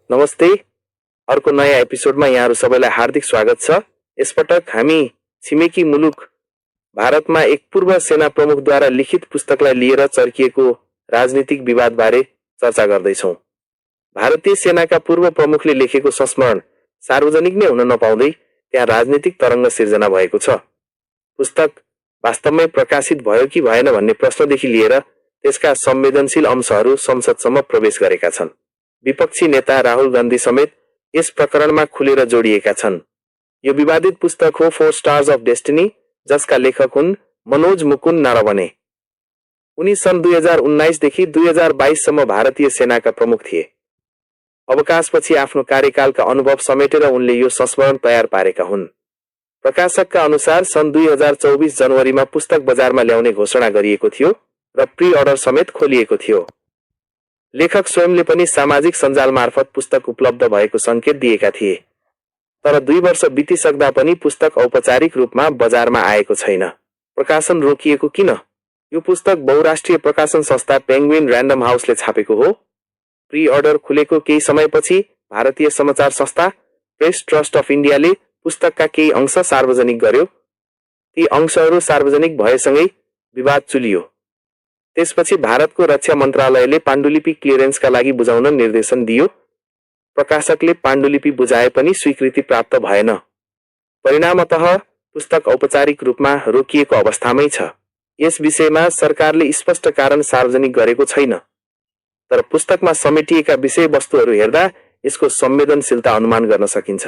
नमस्ते। अर्को नयाँ एपिसोडमा यहाँहरू सबैलाई हार्दिक स्वागत छ। यसपटक हामी छिमेकी मुलुक भारतमा एक पूर्व सेना प्रमुखद्वारा लिखित पुस्तकलाई लिएर चर्किएको राजनीतिक विवादबारे चर्चा गर्दैछौँ। भारतीय सेनाका पूर्व प्रमुखले लेखेको संस्मरण सार्वजनिक नै हुन नपाउँदै त्यहाँ राजनीतिक तरङ्ग सिर्जना भएको छ। पुस्तक वास्तवमै प्रकाशित भयो कि भएन भन्ने प्रश्नदेखि लिएर त्यसका संवेदनशील अंशहरू संसदसम्म प्रवेश गरेका छन्। विपक्षी नेता राहुल गान्धी समेत यस प्रकरणमा खुलेर जोडिएका छन्। यो विवादित पुस्तक हो 4 स्टार्स अफ डेस्टिनी, जसका लेखक हुन् मनोज मुकुन्द नरवणे। उनी सन् 2019 देखि 2022 सम्म भारतीय सेनाका प्रमुख थिए। अवकाशपछि आफ्नो कार्यकालका अनुभव समेटेर उनले यो संस्मरण तयार पारेका हुन्। प्रकाशकका अनुसार सन् 2024 जनवरीमा पुस्तक बजारमा ल्याउने घोषणा गरिएको थियो र प्री अर्डर समेत खोलिएको थियो। लेखक स्वयंले पनि सामाजिक सञ्जाल मार्फत पुस्तक उपलब्ध भएको संकेत दिएका थिए। तर 2 वर्ष बितिसक्दा पनि पुस्तक औपचारिक रूपमा बजारमा आएको छैन। प्रकाशन रोकिएको किन? यो पुस्तक बहुराष्ट्रिय प्रकाशन संस्था पेंगुइन र्यान्डम हाउसले छापेको हो। प्री अर्डर खुलेको केही समयपछि भारतीय समाचार संस्था प्रेस ट्रस्ट अफ इन्डियाले पुस्तकका केही अंश सार्वजनिक गर्यो। ती अंशहरू सार्वजनिक भएसँगै विवाद चुलियो। त्यसपछि भारतको रक्षा मन्त्रालयले पाण्डुलिपि क्लियरेन्सका लागि बुझाउन निर्देशन दियो। प्रकाशकले पाण्डुलिपि बुझाए पनि स्वीकृति प्राप्त भएन। परिणामतः पुस्तक औपचारिक रूपमा रोकिएको अवस्थामै छ। यस विषयमा सरकारले स्पष्ट कारण सार्वजनिक गरेको छैन। तर पुस्तकमा समेटिएका विषयवस्तुहरू हेर्दा यसको संवेदनशीलता अनुमान गर्न सकिन्छ।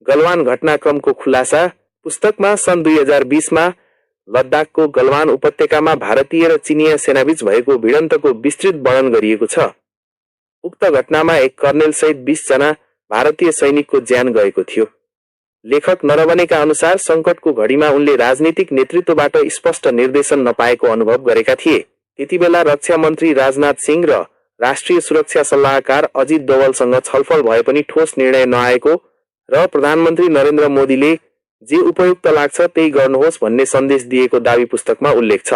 गलवान घटनाक्रमको खुलासा। पुस्तकमा सन् 2020 मा लद्दाखको गलवान उपत्यकामा भारतीय र चिनिया सेनाबीच भएको भिडन्तको विस्तृत वर्णन गरिएको छ। उक्त घटनामा एक कर्नेल सहित 20 जना भारतीय सैनिकको ज्यान गएको थियो। लेखक नरवणेका अनुसार संकटको घडीमा उनले राजनीतिक नेतृत्वबाट स्पष्ट निर्देशन नपाएको अनुभव गरेका थिए। त्यतिबेला रक्षा मन्त्री राजनाथ सिंह र राष्ट्रिय सुरक्षा सल्लाहकार अजित डोवलसँग छलफल भए पनि ठोस निर्णय नआएको र प्रधानमन्त्री नरेन्द्र मोदीले जे उपयुक्त लाग्छ त्यही गर्नुहोस् भन्ने सन्देश दिएको दावी पुस्तकमा उल्लेख छ।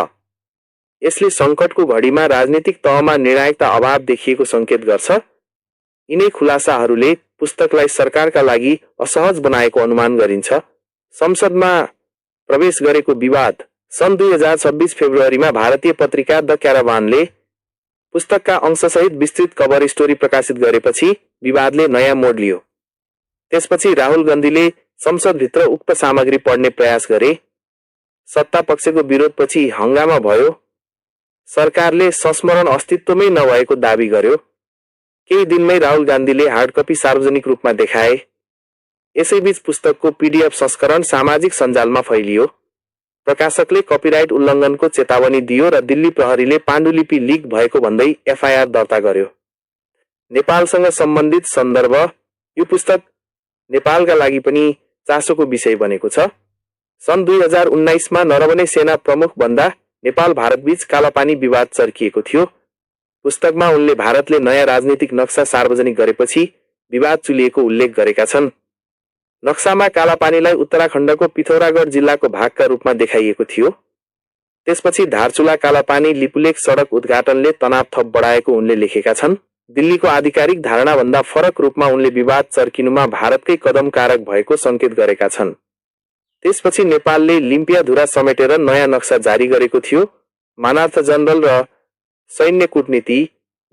यसले संकटको घडीमा राजनीतिक तहमा निर्णायकता अभाव देखिएको संकेत गर्छ। यिनै खुलासाहरूले पुस्तकलाई सरकारका लागि असहज बनाएको अनुमान गरिन्छ। संसदमा प्रवेश गरेको विवाद। सन् 2026 फेब्रुअरीमा भारतीय पत्रिका द क्याराभानले पुस्तकका अंशसहित विस्तृत कभर स्टोरी प्रकाशित गरेपछि विवादले नयाँ मोड लियो। त्यसपछि राहुल गान्धीले संसदभित्र उक्त सामग्री पढ्ने प्रयास गरे। सत्ता पक्षको विरोधपछि हंगामा भयो। सरकारले संस्मरण अस्तित्वमै नभएको दावी गर्यो। केही दिनमै राहुल गान्धीले हार्ड कपी सार्वजनिक रूपमा देखाए। यसैबीच पुस्तकको पीडीएफ संस्करण सामाजिक सञ्जालमा फैलियो। प्रकाशकले कपिराइट उल्लङ्घनको चेतावनी दियो र दिल्ली प्रहरीले पाण्डुलिपि लिक भएको भन्दै एफआईआर दर्ता गर्यो। नेपालसँग सम्बन्धित सन्दर्भ। यो पुस्तक नेपालका लागि पनि चासोको विषय बनेको छ। सन् 2019 मा नरवणे सेना प्रमुख बन्दा नेपाल भारतबीच कालापानी विवाद चर्किएको थियो। पुस्तकमा उनले भारतले नयाँ राजनीतिक नक्सा सार्वजनिक गरेपछि विवाद चुलिएको उल्लेख गरेका छन्। नक्सामा कालापानीलाई उत्तराखण्डको पिथौरागढ जिल्लाको भागका रूपमा देखाइएको थियो। त्यसपछि धारचुला कालापानी लिपुलेख सडक उद्घाटनले तनाव थप बढाएको उनले लेखेका छन्। दिल्लीको आधिकारिक धारणाभन्दा फरक रूपमा उनले विवाद चर्किनुमा भारतकै कदम कारक भएको संकेत गरेका छन्। त्यसपछि नेपालले लिम्पियाधुरा समेटेर नयाँ नक्सा जारी गरेको थियो। मानार्थ जनरल र सैन्य कूटनीति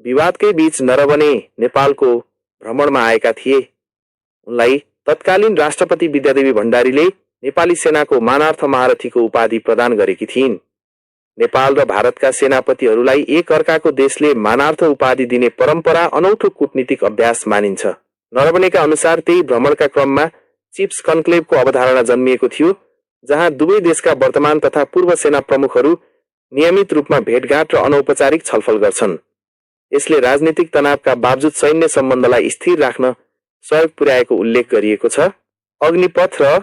विवादकै बीच नरवणे नेपालको भ्रमणमा आएका थिए। उनलाई तत्कालीन राष्ट्रपति विद्यादेवी भण्डारीले नेपाली सेनाको मानार्थ महारथीको उपाधि प्रदान गरेकी थिइन्। नेपाल र भारतका सेनापतिहरूलाई एक अर्काको देशले मानार्थ उपाधि दिने परम्परा अनौठो कूटनीतिक अभ्यास मानिन्छ। नरवणेका अनुसार त्यही भ्रमणका क्रममा चिप्स कन्क्लेभको अवधारणा जन्मिएको थियो, जहाँ दुवै देशका वर्तमान तथा पूर्व सेना प्रमुखहरू नियमित रूपमा भेटघाट र अनौपचारिक छलफल गर्छन्। यसले राजनीतिक तनावका बावजुद सैन्य सम्बन्धलाई स्थिर राख्न सहयोग पुर्याएको उल्लेख गरिएको छ। अग्निपथ र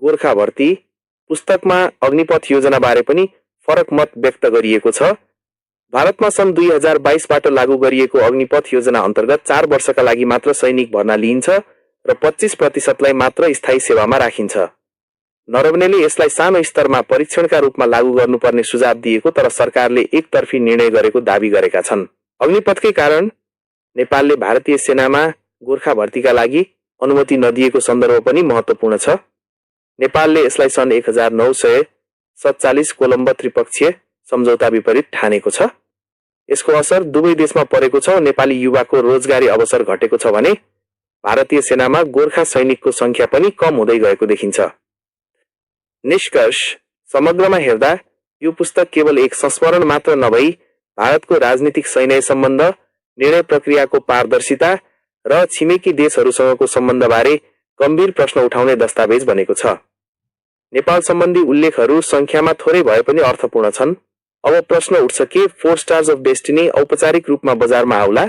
गोर्खा भर्ती। पुस्तकमा अग्निपथ योजनाबारे पनि फरक मत व्यक्त गरिएको छ। भारतमा सन् 2022 बाट लागू गरिएको अग्निपथ योजना अन्तर्गत 4 वर्षका लागि मात्र सैनिक भर्ना लिइन्छ र 25% लाई मात्र स्थायी सेवामा राखिन्छ। नरवनेले यसलाई सानो स्तरमा परीक्षणका रूपमा लागू गर्नुपर्ने सुझाव दिएको तर सरकारले एकतर्फी निर्णय गरेको दाबी गरेका छन्। अग्निपथकै कारण नेपालले भारतीय सेनामा गोर्खा भर्तीका लागि अनुमति नदिएको सन्दर्भ पनि महत्त्वपूर्ण छ। नेपालले यसलाई सन् 1947 कोलम्बो त्रिपक्षीय सम्झौता विपरीत ठानेको छ। यसको असर दुवै देशमा परेको छ। नेपाली युवाको रोजगारी अवसर घटेको छ भने भारतीय सेनामा गोर्खा सैनिकको संख्या पनि कम हुँदै गएको देखिन्छ। निष्कर्ष, समग्रमा हेर्दा यो पुस्तक केवल एक संस्मरण मात्र नभई भारतको राजनीतिक सैन्य सम्बन्ध, निर्णय प्रक्रियाको पारदर्शिता र छिमेकी देशहरूसँगको सम्बन्धबारे गम्भीर प्रश्न उठाउने दस्तावेज बनेको छ। नेपाल सम्बन्धी उल्लेखहरू संख्यामा थोरै भए पनि अर्थपूर्ण छन्। अब प्रश्न उठ्छ के 4 स्टार्स अफ डेस्टिनी औपचारिक रूपमा बजारमा आउला?